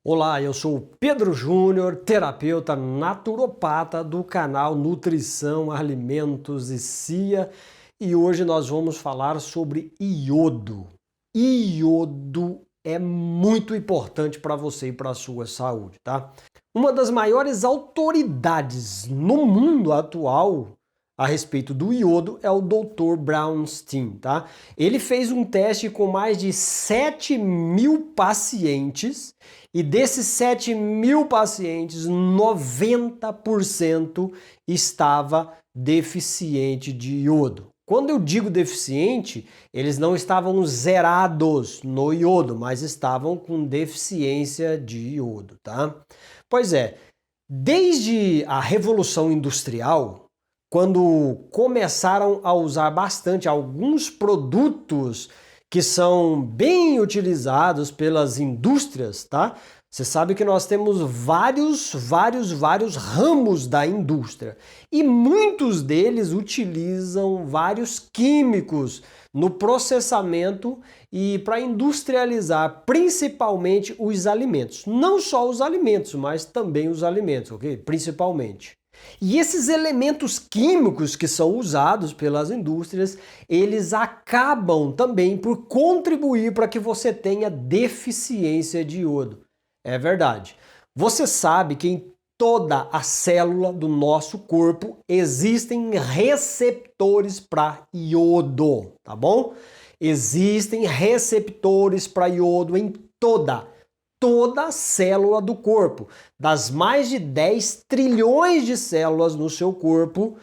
Olá, eu sou o Pedro Júnior, terapeuta naturopata do canal Nutrição, Alimentos e CIA, e hoje nós vamos falar sobre iodo. Iodo é muito importante para você e para a sua saúde, tá? Uma das maiores autoridades no mundo atual a respeito do iodo é o Dr. Brownstein, tá? Ele fez um teste com mais de 7.000 pacientes e desses 7.000 pacientes, 90% estava deficiente de iodo. Quando eu digo deficiente, eles não estavam zerados no iodo, mas estavam com deficiência de iodo, tá? Pois é, desde a Revolução Industrial, quando começaram a usar bastante alguns produtos que são bem utilizados pelas indústrias, tá? Você sabe que nós temos vários ramos da indústria e muitos deles utilizam vários químicos no processamento e para industrializar principalmente os alimentos. Não só os alimentos, mas também os alimentos, ok? Principalmente. E esses elementos químicos que são usados pelas indústrias, eles acabam também por contribuir para que você tenha deficiência de iodo. É verdade. Você sabe que em toda a célula do nosso corpo existem receptores para iodo, tá bom? Existem receptores para iodo em toda célula do corpo. Das mais de 10 trilhões de células no seu corpo,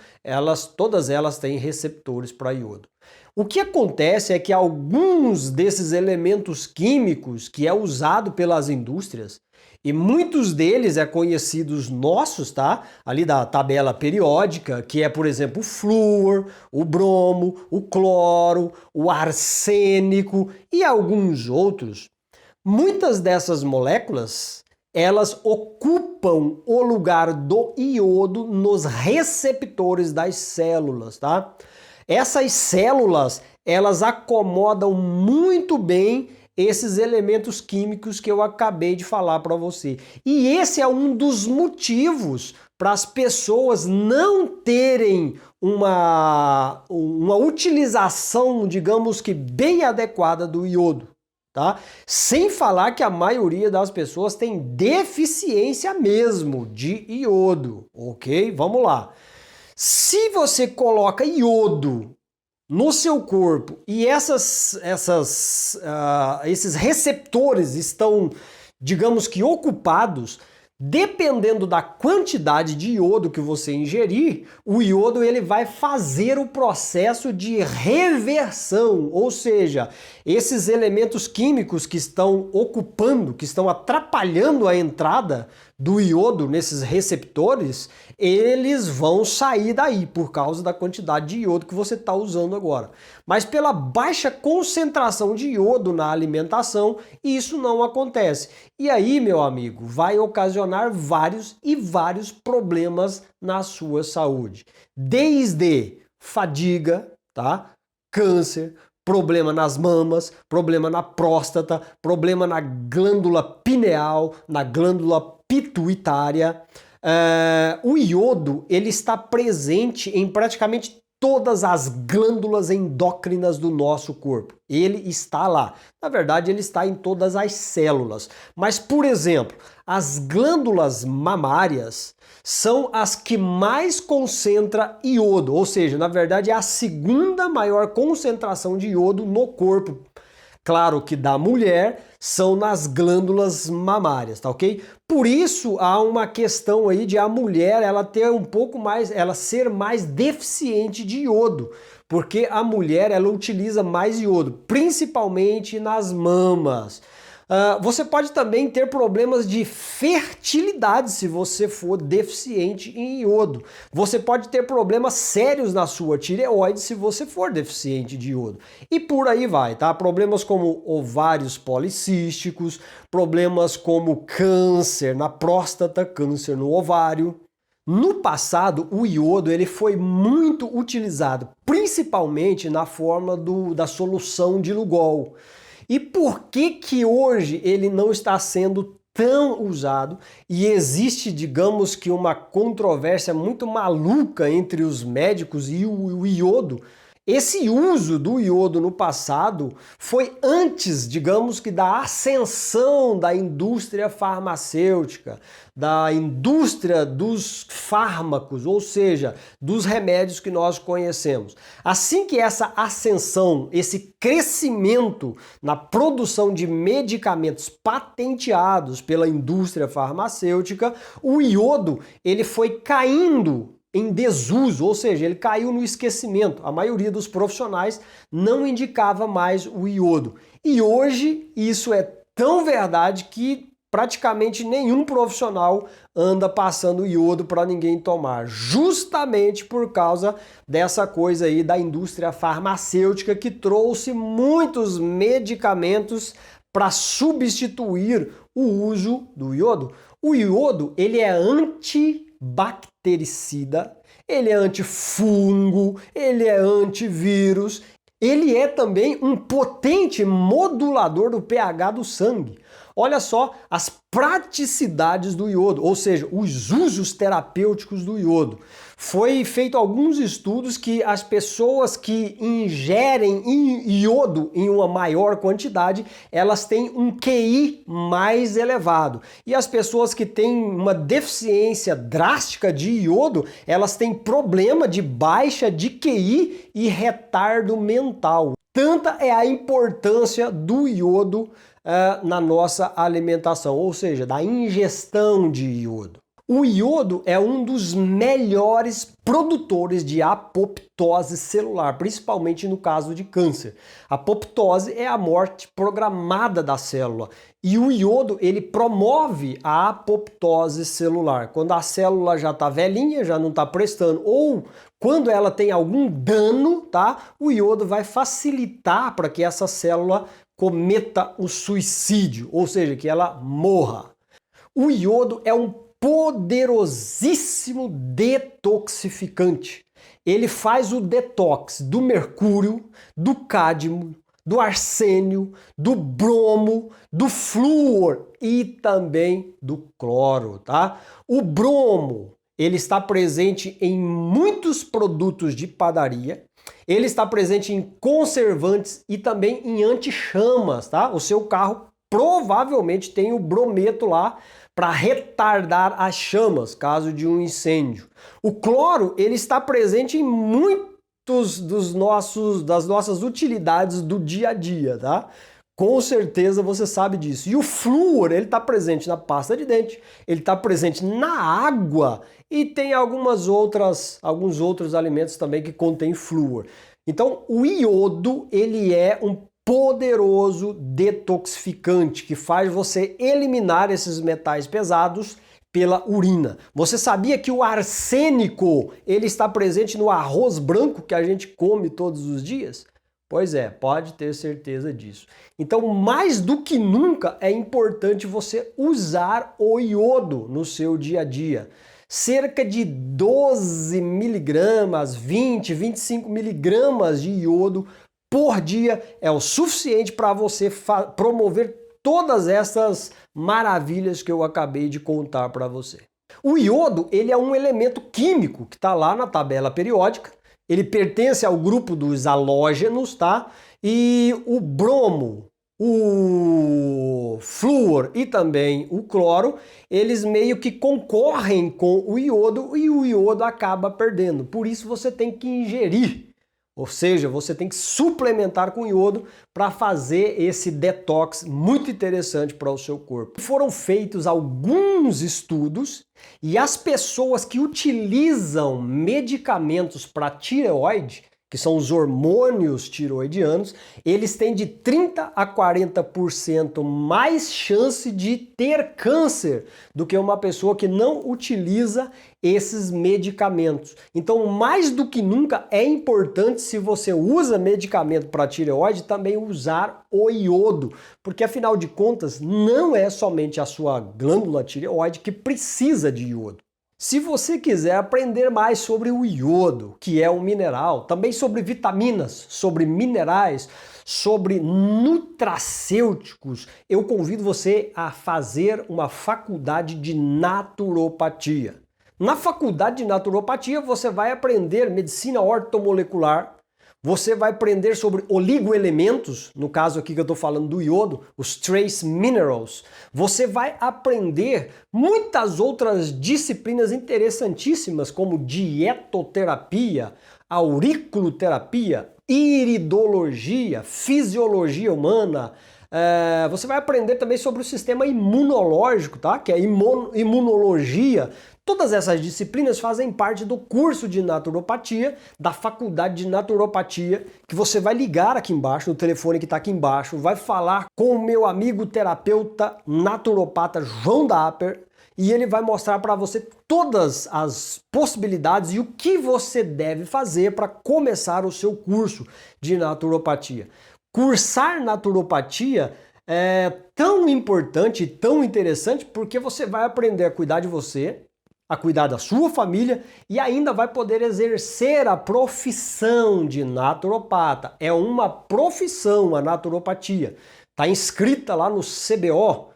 todas elas têm receptores para iodo. O que acontece é que alguns desses elementos químicos que é usado pelas indústrias, e muitos deles é conhecidos nossos, tá? Ali da tabela periódica, que é, por exemplo, o flúor, o bromo, o cloro, o arsênico e alguns outros. Muitas dessas moléculas, elas ocupam o lugar do iodo nos receptores das células, tá? Essas células, elas acomodam muito bem esses elementos químicos que eu acabei de falar para você. E esse é um dos motivos para as pessoas não terem uma utilização, digamos que bem adequada do iodo. Tá? Sem falar que a maioria das pessoas tem deficiência mesmo de iodo, ok? Vamos lá. Se você coloca iodo no seu corpo e esses receptores estão, digamos que ocupados, dependendo da quantidade de iodo que você ingerir, o iodo ele vai fazer o processo de reversão, ou seja, esses elementos químicos que estão ocupando, que estão atrapalhando a entrada do iodo nesses receptores, eles vão sair daí por causa da quantidade de iodo que você está usando agora. Mas pela baixa concentração de iodo na alimentação, isso não acontece. E aí, meu amigo, vai ocasionar vários problemas na sua saúde. Desde fadiga, tá? Câncer, problema nas mamas, problema na próstata, problema na glândula pineal, na glândula pituitária. O iodo ele está presente em praticamente todas as glândulas endócrinas do nosso corpo. Ele está lá. Na verdade, ele está em todas as células. Mas, por exemplo, as glândulas mamárias são as que mais concentra iodo, ou seja, na verdade é a segunda maior concentração de iodo no corpo. Claro que da mulher são nas glândulas mamárias, tá ok? Por isso há uma questão aí de a mulher ela ter um pouco mais, ela ser mais deficiente de iodo, porque a mulher ela utiliza mais iodo, principalmente nas mamas. Você pode também ter problemas de fertilidade se você for deficiente em iodo. Você pode ter problemas sérios na sua tireoide se você for deficiente de iodo. E por aí vai, tá? Problemas como ovários policísticos, problemas como câncer na próstata, câncer no ovário. No passado, o iodo ele foi muito utilizado, principalmente na forma da solução de Lugol. E por que que hoje ele não está sendo tão usado e existe, digamos que, uma controvérsia muito maluca entre os médicos e o iodo. Esse uso do iodo no passado foi antes, digamos que, da ascensão da indústria farmacêutica, da indústria dos fármacos, ou seja, dos remédios que nós conhecemos. Assim que essa ascensão, esse crescimento na produção de medicamentos patenteados pela indústria farmacêutica, o iodo ele foi caindo em desuso, ou seja, ele caiu no esquecimento. A maioria dos profissionais não indicava mais o iodo. E hoje isso é tão verdade que praticamente nenhum profissional anda passando iodo para ninguém tomar, justamente por causa dessa coisa aí da indústria farmacêutica que trouxe muitos medicamentos para substituir o uso do iodo. O iodo, ele é antibactericida, ele é antifungo, ele é antivírus, ele é também um potente modulador do pH do sangue. Olha só as praticidades do iodo, ou seja, os usos terapêuticos do iodo. Foi feito alguns estudos que as pessoas que ingerem iodo em uma maior quantidade, elas têm um QI mais elevado. E as pessoas que têm uma deficiência drástica de iodo, elas têm problema de baixa de QI e retardo mental. Tanta é a importância do iodo na nossa alimentação, ou seja, da ingestão de iodo. O iodo é um dos melhores produtores de apoptose celular, principalmente no caso de câncer. A apoptose é a morte programada da célula e o iodo ele promove a apoptose celular. Quando a célula já está velhinha, já não está prestando, ou quando ela tem algum dano, tá? O iodo vai facilitar para que essa célula cometa o suicídio, ou seja, que ela morra. O iodo é um poderosíssimo detoxificante. Ele faz o detox do mercúrio, do cádmio, do arsênio, do bromo, do flúor e também do cloro, tá? O bromo, ele está presente em muitos produtos de padaria. Ele está presente em conservantes e também em anti-chamas, tá? O seu carro provavelmente tem o brometo lá para retardar as chamas, caso de um incêndio. O cloro, ele está presente em muitos das nossas utilidades do dia a dia, tá? Com certeza você sabe disso. E o flúor, ele está presente na pasta de dente, ele está presente na água e tem alguns outros alimentos também que contêm flúor. Então, o iodo, ele é um poderoso detoxificante que faz você eliminar esses metais pesados pela urina. Você sabia que o arsênico, ele está presente no arroz branco que a gente come todos os dias? Pois é, pode ter certeza disso. Então, mais do que nunca, é importante você usar o iodo no seu dia a dia. Cerca de 12 miligramas, 20, 25 miligramas de iodo por dia é o suficiente para você promover todas essas maravilhas que eu acabei de contar para você. O iodo, ele é um elemento químico que está lá na tabela periódica. Ele pertence ao grupo dos halógenos, tá? E o bromo, o flúor e também o cloro, eles meio que concorrem com o iodo e o iodo acaba perdendo. Por isso você tem que ingerir, ou seja, você tem que suplementar com iodo para fazer esse detox muito interessante para o seu corpo. Foram feitos alguns estudos e as pessoas que utilizam medicamentos para tireoide, que são os hormônios tiroidianos, eles têm de 30 a 40% mais chance de ter câncer do que uma pessoa que não utiliza esses medicamentos. Então, mais do que nunca, é importante, se você usa medicamento para tireoide, também usar o iodo, porque afinal de contas, não é somente a sua glândula tireoide que precisa de iodo. Se você quiser aprender mais sobre o iodo, que é um mineral, também sobre vitaminas, sobre minerais, sobre nutracêuticos, eu convido você a fazer uma faculdade de naturopatia. Na faculdade de naturopatia você vai aprender medicina ortomolecular, você vai aprender sobre oligoelementos, no caso aqui que eu estou falando do iodo, os trace minerals. Você vai aprender muitas outras disciplinas interessantíssimas, como dietoterapia, auriculoterapia, iridologia, fisiologia humana. Você vai aprender também sobre o sistema imunológico, tá? Que é imunologia. Todas essas disciplinas fazem parte do curso de naturopatia, da faculdade de naturopatia, que você vai ligar aqui embaixo, no telefone que está aqui embaixo, vai falar com o meu amigo terapeuta naturopata João Dapper, e ele vai mostrar para você todas as possibilidades e o que você deve fazer para começar o seu curso de naturopatia. Cursar naturopatia é tão importante e tão interessante porque você vai aprender a cuidar de você, a cuidar da sua família e ainda vai poder exercer a profissão de naturopata. É uma profissão a naturopatia. Está inscrita lá no CBO,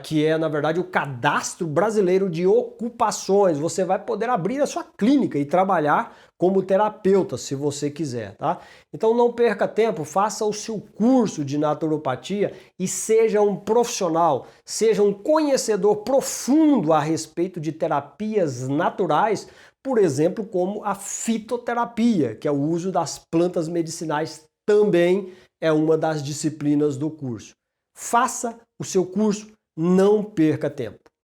que é, na verdade, o Cadastro Brasileiro de Ocupações. Você vai poder abrir a sua clínica e trabalhar como terapeuta, se você quiser, tá? Então não perca tempo, faça o seu curso de naturopatia e seja um profissional, seja um conhecedor profundo a respeito de terapias naturais, por exemplo, como a fitoterapia, que é o uso das plantas medicinais, também é uma das disciplinas do curso. Faça o seu curso, não perca tempo.